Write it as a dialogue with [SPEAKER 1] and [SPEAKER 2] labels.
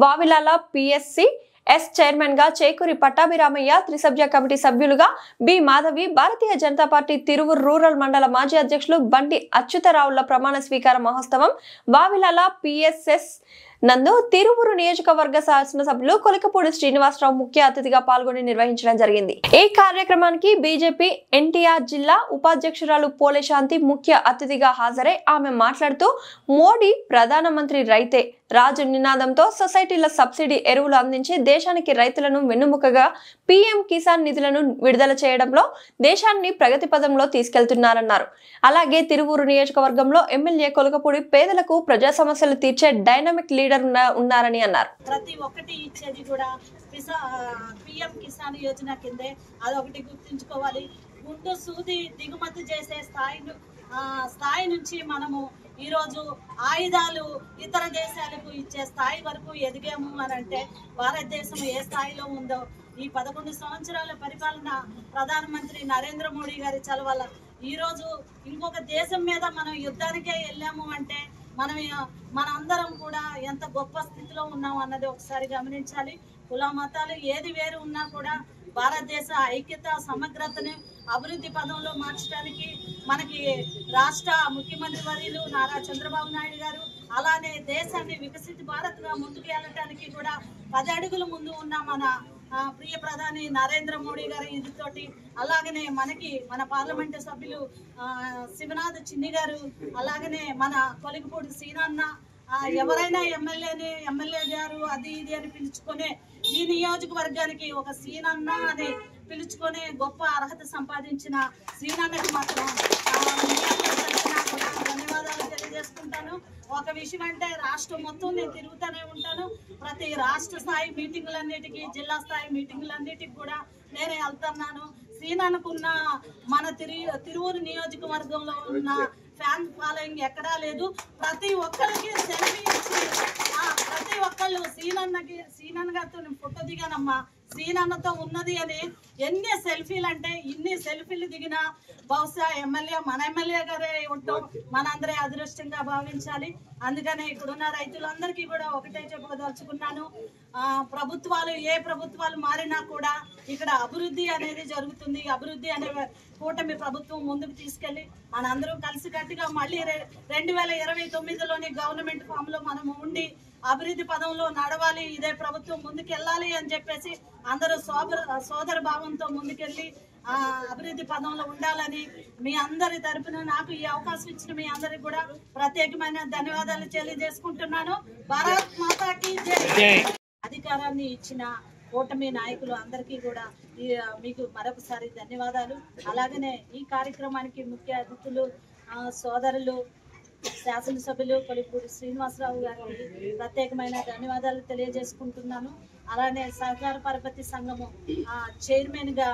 [SPEAKER 1] Vavilala PSC chairman గా చేకూరి పట్టాభిరామయ్య, త్రిసభ్య committee సభ్యులుగా B Madhavi, Bharatiya Janata party Tiruvuru rural మండల మాజీ అధ్యక్షులు బండి అచ్యుతరావుల ప్రమాణ స్వీకార మహోత్సవం వావిలాల పిఎస్ఎస్ నందు తిరువురు నియోజకవర్గ శాసనసభ్యులు కొలికపూడి శ్రీనివాసరావు ముఖ్య అతిథిగా పాల్గొని నిర్వహించడం జరిగింది. ఈ కార్యక్రమానికి బీజేపీ ఎన్టీఆర్ జిల్లా ఉపాధ్యక్షురాలు పోలేశాంతి ముఖ్య అతిథిగా హాజరై ఆమె మాట్లాడుతూ మోడీ ప్రధానమంత్రి రైతే రాజు నినాదంతో సొసైటీల సబ్సిడీ ఎరువులు అందించి దేశానికి రైతులను వెన్నుముకగా పీఎం కిసాన్ నిధులను విడుదల చేయడంలో దేశాన్ని ప్రగతి పదంలో తీసుకెళ్తున్నారన్నారు. అలాగే తిరువూరు నియోజకవర్గంలో ఎమ్మెల్యే కొలికపూడి పేదలకు ప్రజా సమస్యలు తీర్చే డైనమిక్ లీడర్ ఉన్నారని అన్నారు.
[SPEAKER 2] ప్రతి ఒక్కటి ఇచ్చేది కూడా పీఎం కిసాన్ యోజన కిందే, అదొకటి గుర్తుంచుకోవాలి. ముందు సూది దిగుమతి చేసే స్థాయి నుంచి మనము ఈరోజు ఆయుధాలు ఇతర దేశాలకు ఇచ్చే స్థాయి వరకు ఎదిగాము అని అంటే భారతదేశం ఏ స్థాయిలో ఉందో ఈ 11 సంవత్సరాల పరిపాలన ప్రధానమంత్రి నరేంద్ర మోడీ గారి చలవల ఈరోజు ఇంకొక దేశం మీద మనం యుద్ధానికే వెళ్ళాము అంటే మనందరం కూడా ఎంత గొప్ప స్థితిలో ఉన్నాం అన్నది ఒకసారి గమనించాలి. కుల మతాలు ఏది వేరు ఉన్నా కూడా భారతదేశ ఐక్యత సమగ్రతని అభివృద్ధి పదంలో మార్చడానికి మనకి రాష్ట్ర ముఖ్యమంత్రి వర్యులు నారా చంద్రబాబు నాయుడు గారు, అలానే దేశాన్ని వికసిత భారత్గా ముందుకు వెళ్ళటానికి కూడా 10 అడుగుల ముందు ఉన్న మన ప్రియ ప్రధాని నరేంద్ర మోడీ గారి ఇదితోటి, అలాగనే మన పార్లమెంటు సభ్యులు శివనాథ్ చిన్ని గారు, అలాగనే మన కొలికపూడి సీనన్న, ఎవరైనా ఎమ్మెల్యే గారు అది ఇది అని పిలుచుకునే ఈ నియోజకవర్గానికి ఒక సీనన్న అని పిలుచుకునే గొప్ప అర్హత సంపాదించిన సీనన్నకి మాత్రం ధన్యవాదాలు తెలియజేసుకుంటాను. ఒక విషయం అంటే రాష్ట్రం మొత్తం నేను తిరుగుతూనే ఉంటాను. ప్రతి రాష్ట్ర స్థాయి మీటింగులన్నిటికీ, జిల్లా స్థాయి మీటింగులన్నిటికీ కూడా నేనే వెళ్తున్నాను. సీనన్నకున్న మన తిరువూరు నియోజకవర్గంలో ఉన్న ఫ్యాన్ ఫాలోయింగ్ ఎక్కడా లేదు. ప్రతి ఒక్కరికి సెల్ఫీ ఇచ్చి ప్రతి ఒక్కళ్ళు సీనన్న గారితో నేను ఫోటో దిగానమ్మా, సీనన్నతో ఉన్నది అని ఎన్ని సెల్ఫీలు అంటే ఇన్ని సెల్ఫీలు దిగిన బహుశా మన ఎమ్మెల్యే గారే ఉంటాం మనందరే అదృష్టంగా భావించాలి. అందుకనే ఇక్కడున్న రైతులందరికీ కూడా ఒకటే చెప్పదలుచుకున్నాను, ఏ ప్రభుత్వాలు మారినా కూడా ఇక్కడ అభివృద్ధి అనేది జరుగుతుంది. అభివృద్ధి అనే కూటమి ప్రభుత్వం ముందుకు తీసుకెళ్లి మనందరం కలిసికట్టుగా మళ్ళీ 2029లోని గవర్నమెంట్ ఫామ్ లో మనం ఉండి అభివృద్ధి పదంలో నడవాలి, ఇదే ప్రభుత్వం ముందుకెళ్ళాలి అని చెప్పేసి అందరూ సోదర భావంతో ముందుకెళ్ళి అభివృద్ధి పదంలో ఉండాలని మీ అందరి తరపున నాకు ఈ అవకాశం ఇచ్చిన మీ అందరికి కూడా ప్రత్యేకమైన ధన్యవాదాలు తెలియజేసుకుంటున్నాను. భారత్ మాతాకి జై. అధికారాన్ని ఇచ్చిన కూటమి నాయకులు అందరికీ కూడా మీకు మరొకసారి ధన్యవాదాలు. అలాగనే ఈ కార్యక్రమానికి ముఖ్య అతిథులు సోదరులు శాసనసభ్యులు కొలికపూడి శ్రీనివాసరావు గారికి ప్రత్యేకమైన ధన్యవాదాలు తెలియజేసుకుంటున్నాను. అలానే సహకార పరపతి సంఘము చైర్మన్ గా